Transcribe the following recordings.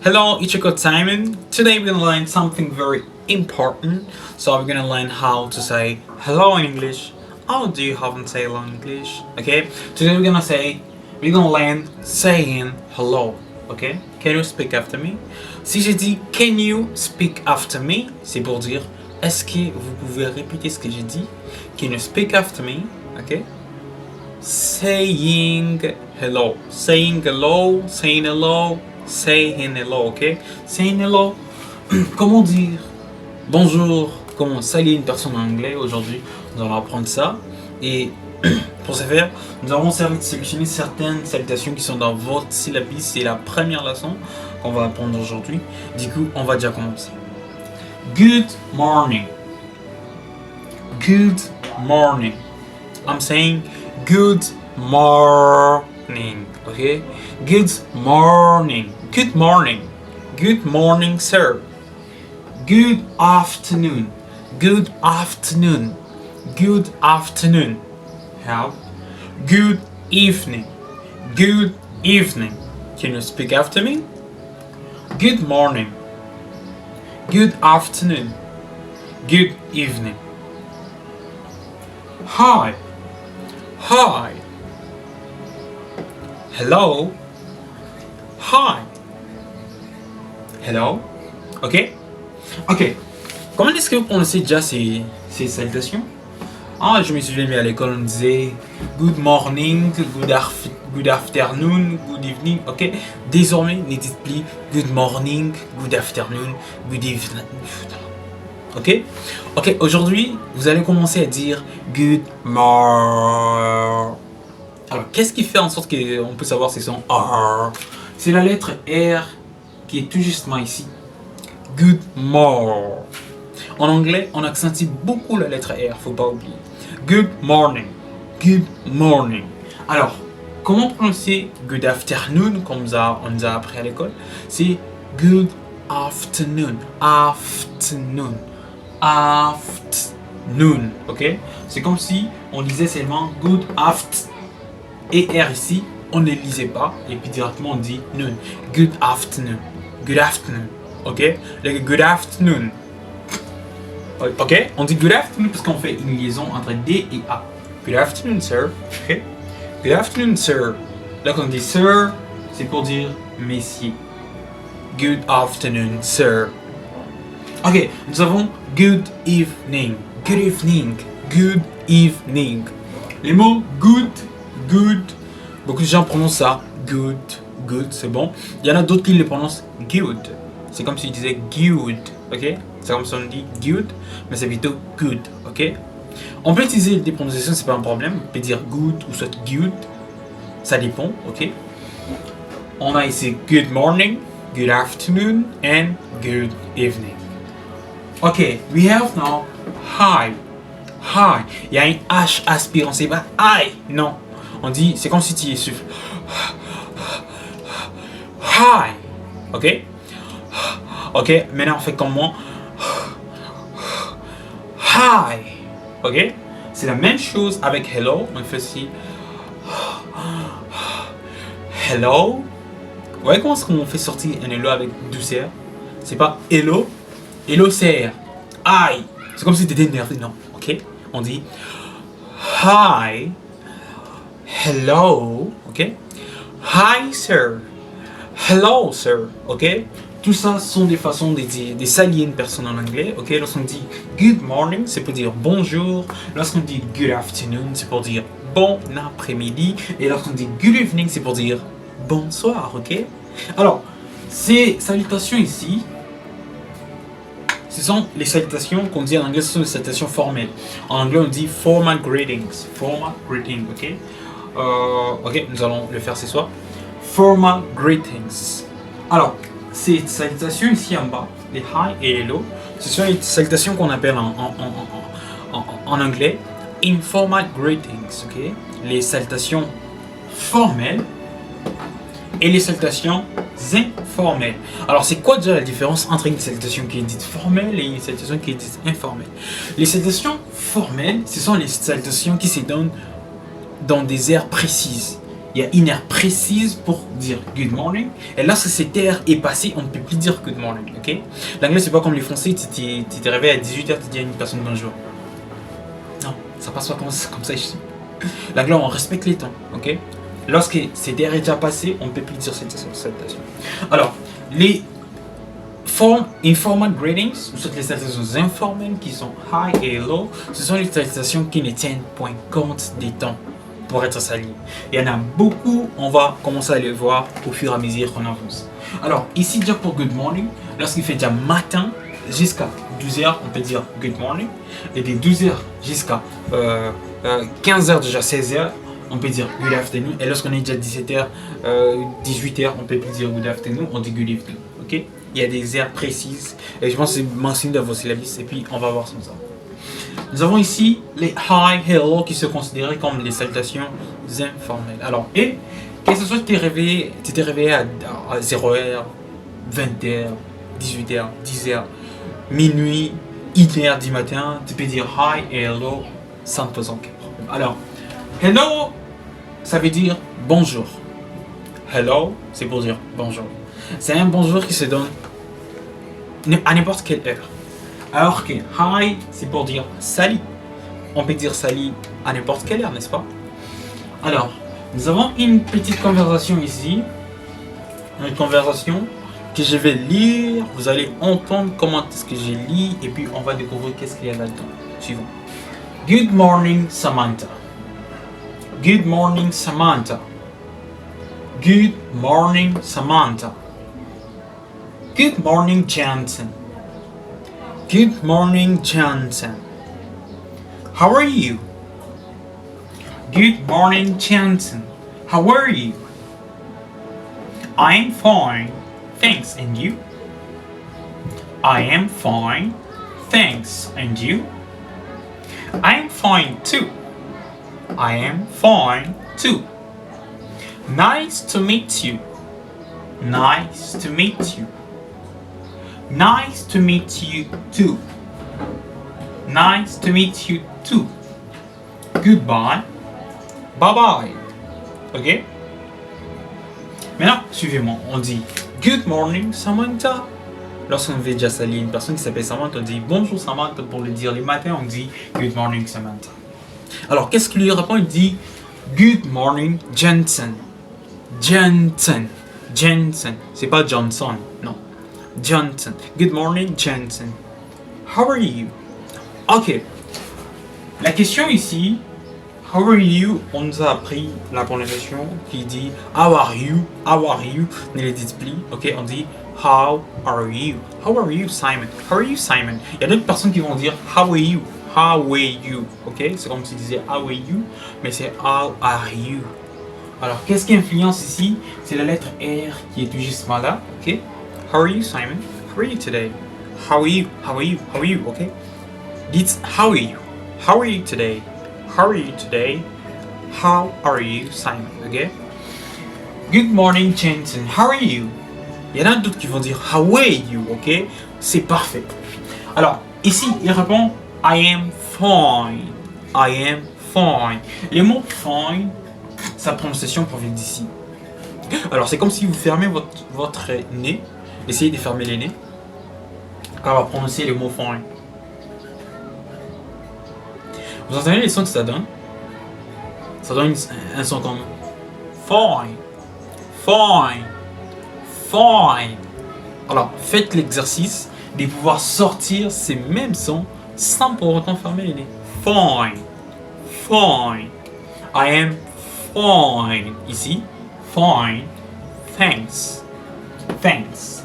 Hello, it's your coach Simon. Today we're gonna learn something very important. So we're gonna learn how to say hello in English. How do you haven't say hello in English? Okay. Today we're gonna learn saying hello. Okay. Can you speak after me? Si j'ai dit can you speak after me, c'est pour dire est-ce que vous pouvez répéter ce que j'ai dit? Can you speak after me? Okay. Saying hello, saying hello, saying hello, saying hello, ok? Saying hello, comment dire bonjour, comment saluer une personne en anglais. Aujourd'hui, nous allons apprendre ça. Et pour ce faire, nous avons sélectionné certaines salutations qui sont dans votre syllabus. C'est la première leçon qu'on va apprendre aujourd'hui. Du coup, on va déjà commencer. Good morning. Good morning. I'm saying good morning, okay? Good morning. Good morning. Good morning, sir. Good afternoon. Good afternoon. Good afternoon. How? Good evening. Good evening. Can you speak after me? Good morning. Good afternoon. Good evening. Hi. Hi. Hello. Hi. Hello. Ok. Ok. Comment est-ce que vous prononcez déjà ces salutations? Ah, je me souviens, mais à l'école, on disait good morning, good afternoon, good evening. Ok. Désormais, ne dites plus good morning, good afternoon, good evening. Ok. Ok. Aujourd'hui, vous allez commencer à dire good morning. Alors, qu'est-ce qui fait en sorte qu'on peut savoir c'est son R? C'est la lettre R qui est tout justement ici. Good morning. En anglais, on accentue beaucoup la lettre R, faut pas oublier. Good morning. Good morning. Alors, comment prononcer good afternoon comme on nous a appris à l'école? C'est good afternoon. Afternoon. Afternoon. Ok? C'est comme si on disait seulement good afternoon. Et R ici, on ne lisait pas. Et puis directement on dit noon. Good afternoon. Good afternoon. Ok? Like good afternoon. Ok? On dit good afternoon parce qu'on fait une liaison entre D et A. Good afternoon, sir. Ok? Good afternoon, sir. Là, quand on dit sir, c'est pour dire messieurs. Good afternoon, sir. Ok, nous avons good evening. Good evening. Good evening. Les mots good, good. Beaucoup de gens prononcent ça good, good, c'est bon. Il y en a d'autres qui le prononcent good. C'est comme s'ils disaient good, ok? C'est comme si on dit good, mais c'est plutôt good, ok? On peut utiliser des prononciations, c'est pas un problème. On peut dire good ou soit good. Ça dépend, ok? On a ici good morning, good afternoon, and good evening. Ok, we have now hi. Hi. Il y a un H aspirant, c'est pas hi, non. On dit, c'est comme si tu souffles. Hi. Ok? Ok, maintenant on fait comme moi. Hi. Ok? C'est la même chose avec hello. On fait aussi. Hello. Vous voyez comment est-ce qu'on fait sortir un hello avec douceur? C'est pas hello. Hello c'est hi. C'est comme si tu étais énervé, non? Ok? On dit hi. Hello, ok? Hi, sir. Hello, sir, ok? Tout ça sont des façons de dire, de saluer une personne en anglais, ok? Lorsqu'on dit good morning, c'est pour dire bonjour. Lorsqu'on dit good afternoon, c'est pour dire bon après-midi. Et lorsqu'on dit good evening, c'est pour dire bonsoir, ok? Alors, ces salutations ici, ce sont les salutations qu'on dit en anglais, ce sont des salutations formelles. En anglais, on dit formal greetings. Formal greeting, ok? Ok, nous allons le faire ce soir. Formal greetings. Alors, ces salutations ici en bas, les hi et les low, ce sont les salutations qu'on appelle en anglais informal greetings, ok? Les salutations formelles et les salutations informelles. Alors, c'est quoi déjà la différence entre une salutation qui est dite formelle et une salutation qui est dite informelle? Les salutations formelles, ce sont les salutations qui se donnent dans des aires précises. il y a une heure précise pour dire good morning. Et lorsque cette heure est passée, on ne peut plus dire good morning. Ok? L'anglais, c'est pas comme les Français, tu t'es réveillé à 18h, tu dis à une personne bonjour. Non, ça passe pas comme ça ici. L'anglais, on respecte les temps. Ok? Lorsque cette heure est déjà passée, on ne peut plus dire cette salutation. Alors, les informal greetings, ou soit les salutations informelles qui sont hi et hello, ce sont les salutations qui ne tiennent point compte des temps pour être salué. Il y en a beaucoup, on va commencer à les voir au fur et à mesure qu'on avance. Alors, ici, déjà pour good morning, lorsqu'il fait déjà matin jusqu'à 12h, on peut dire good morning. Et de 12h jusqu'à 15h, déjà 16h, on peut dire good afternoon. Et lorsqu'on est déjà 17h, 18h, on peut plus dire good afternoon, on dit good evening. Ok? Il y a des heures précises. Et je pense que c'est mentionné dans vos syllabus. Et puis, on va voir ça. Nous avons ici les hi, hello qui se considèrent comme les salutations informelles. Alors, et que ce soit tu t'es réveillé à 0h, 20h, 18h, 10h, minuit, 1h du matin, tu peux dire hi et hello sans te poser aucun problème. Alors, hello, ça veut dire bonjour. Hello, c'est pour dire bonjour. C'est un bonjour qui se donne à n'importe quelle heure. Alors que hi, c'est pour dire salut. On peut dire salut à n'importe quelle heure, n'est-ce pas? Alors, nous avons une petite conversation ici. Une conversation que je vais lire. Vous allez entendre comment est-ce que je lis. Et puis, on va découvrir qu'est-ce qu'il y a là-dedans. Suivant. Good morning, Samantha. Good morning, Samantha. Good morning, Samantha. Good morning, Johnson. Good morning, Johnson. How are you? Good morning, Johnson. How are you? I'm fine, thanks, and you? I am fine, thanks, and you? I'm fine too. I am fine too. Nice to meet you. Nice to meet you. Nice to meet you too. Nice to meet you too. Goodbye. Bye bye. Ok? Maintenant, suivez-moi. On dit good morning, Samantha. Lorsqu'on veut déjà saluer une personne qui s'appelle Samantha, on dit bonjour Samantha. Pour le dire le matin, on dit good morning, Samantha. Alors, qu'est-ce qu'il lui répond? Il dit good morning, Jensen. Jensen. Jensen. C'est pas Johnson, non. Johnson. Good morning, Jensen. How are you? Ok. La question ici, how are you? On nous a appris la prononciation qui dit how are you? How are you? Ne le dites plus. Ok, on dit how are you? How are you, Simon? How are you, Simon? Il y a d'autres personnes qui vont dire how are you? How are you? Ok, c'est comme si disait how are you, mais c'est how are you? Alors, qu'est-ce qui influence ici? C'est la lettre R qui est tout justement là. Ok. How are you, Simon? How are you today? How are you? How are you? How are you? Okay? Dites how are you? How are you today? How are you today? How are you, Simon? Okay? Good morning, Jensen. How are you? Il y en a d'autres qui vont dire how are you? Ok? C'est parfait. Alors, ici, il répond I am fine. I am fine. Le mot fine, sa prononciation provient d'ici. Alors, c'est comme si vous fermez votre nez. Essayez de fermer les nez. On va prononcer le mot fine. Vous entendez les sons que ça donne? Ça donne un son comme fine, fine, fine. Alors, faites l'exercice de pouvoir sortir ces mêmes sons sans pour autant fermer les nez. Fine, fine. I am fine. Ici, fine, thanks, thanks.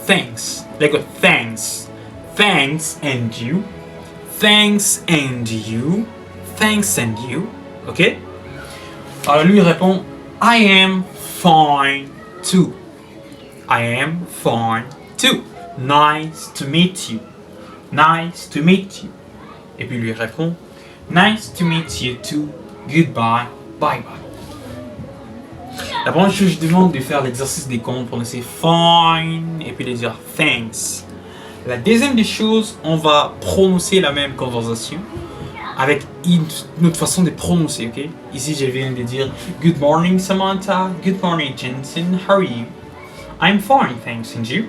Thanks. Like a thanks. Thanks and you. Thanks and you. Thanks and you. Ok? Alors lui répond I am fine too. I am fine too. Nice to meet you. Nice to meet you. Et puis lui répond nice to meet you too. Goodbye. Bye bye. La première chose, je demande de faire l'exercice des comptes pour laisser fine et puis de dire thanks. La deuxième des choses, on va prononcer la même conversation avec une autre façon de prononcer, ok? Ici, je viens de dire Good morning, Samantha. Good morning, Jensen. How are you? I'm fine, thanks. And you?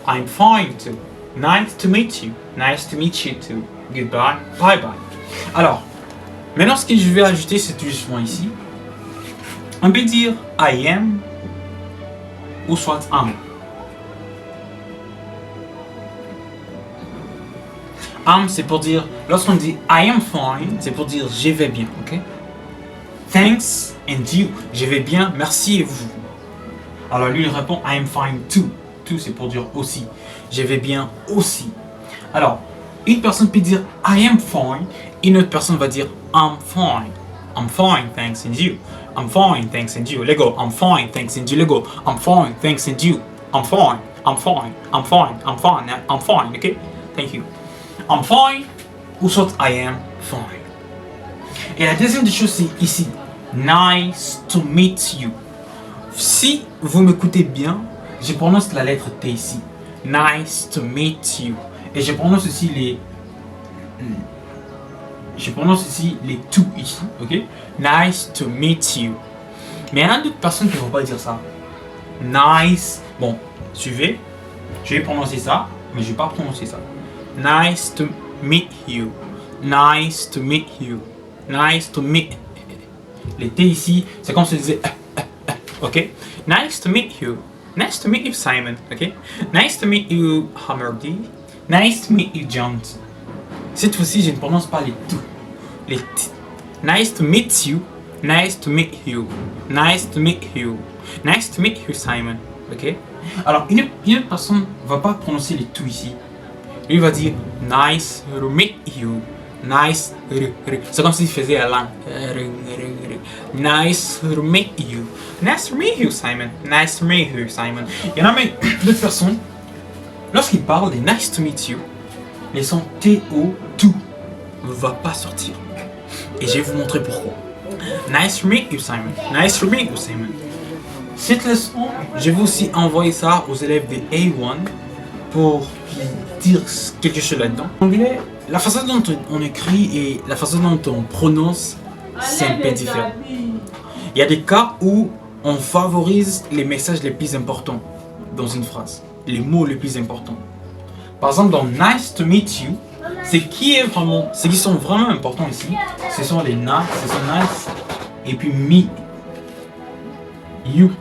I'm fine too. Nice to meet you. Nice to meet you too. Goodbye. Bye bye. Alors, maintenant, ce que je vais ajouter, c'est tout justement ici. On peut dire I am ou soit am. Am, c'est pour dire, lorsqu'on dit I am fine, c'est pour dire je vais bien, ok? Thanks and you, je vais bien, merci et vous. Alors lui, il répond I am fine too. Too, c'est pour dire aussi. Je vais bien aussi. Alors, une personne peut dire I am fine, une autre personne va dire I'm fine. I'm fine, thanks and you. I'm fine, thanks and you. Let go. I'm fine, thanks and you. Let go. I'm fine, thanks and you. I'm fine, I'm fine, I'm fine, I'm fine, I'm fine, ok? Thank you. I'm fine ou soit I am fine. Et la deuxième des choses, c'est ici. Nice to meet you. Si vous m'écoutez bien, je prononce la lettre T ici. Nice to meet you. Et je prononce aussi les to ici, ok? Nice to meet you. Mais il y a d'autres personnes qui ne vont pas dire ça. Nice. Bon, suivez. Je vais prononcer ça, mais je ne vais pas prononcer ça. Nice to meet you. Nice to meet you. Nice to meet. Les T ici, c'est comme si je disais ok? Nice to meet you. Nice to meet you, Simon. Ok? Nice to meet you, Hammerdy. Nice to meet you, John. Cette fois-ci, je ne prononce pas les tout. Les T. Nice to meet you. Nice to meet you. Nice to meet you. Nice to meet you, Simon. Ok? Alors, une autre personne ne va pas prononcer les tout ici. Lui va dire nice to meet you. Nice. C'est comme s'il faisait la langue. Nice to meet you. Nice to meet you, Simon. Nice to meet you, Simon. Il y en a même d'autres personnes. Lorsqu'ils parlent des nice to meet you, les sons T-O, tout, ne va pas sortir. Et je vais vous montrer pourquoi. Nice to meet you, Simon. Nice to meet you, Simon. Cette leçon, je vais aussi envoyer ça aux élèves de A1 pour dire quelque chose là-dedans. En anglais, la façon dont on écrit et la façon dont on prononce, c'est un peu différent. Il y a des cas où on favorise les messages les plus importants dans une phrase, les mots les plus importants. Par exemple, dans Nice to meet you, ce qui sont vraiment importants ici, ce sont les nice, et puis me, you.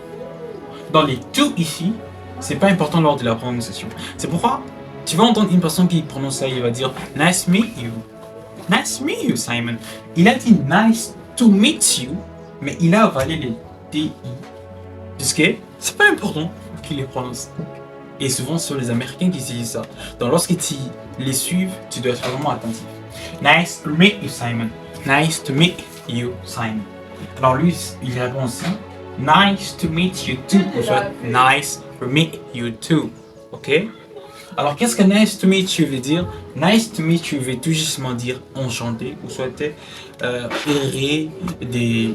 Dans les to ici, c'est pas important lors de la prononciation. C'est pourquoi tu vas entendre une personne qui prononce ça, il va dire Nice to meet you. Nice to meet you, Simon. Il a dit Nice to meet you, mais il a avalé les TI. Puisque c'est pas important qu'il les prononce. Et souvent, ce sont les Américains qui disent ça. Donc, lorsque tu les suives, tu dois être vraiment attentif. Nice to meet you, Simon. Nice to meet you, Simon. Alors, lui, il répond aussi Nice to meet you too. Ou soit Nice to meet you too. Ok? Alors, qu'est-ce que nice to meet you veut dire? Nice to meet you veut tout justement dire enchanté, ou soit heureux de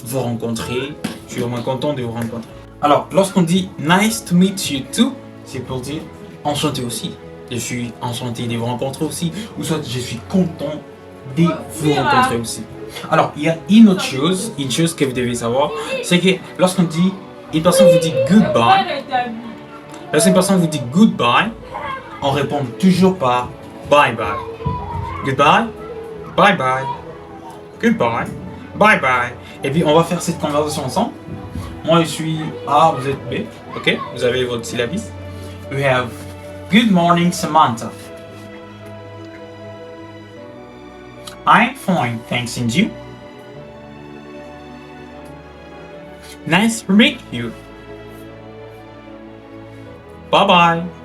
vous rencontrer. Je suis vraiment content de vous rencontrer. Alors, lorsqu'on dit nice to meet you too, c'est pour dire enchanté aussi. Je suis enchanté de vous rencontrer aussi, ou soit je suis content de vous rencontrer aussi. Alors, il y a une autre chose, que vous devez savoir, c'est que lorsqu'on dit, une personne vous dit goodbye, lorsqu'une personne vous dit goodbye, on répond toujours par bye bye. Goodbye, bye bye, goodbye, bye bye. Et puis on va faire cette conversation ensemble. Moi je suis A, vous êtes B, ok? Vous avez votre syllabus. We have good morning, Samantha. I'm fine, thanks, and you? Nice to meet you. Bye bye.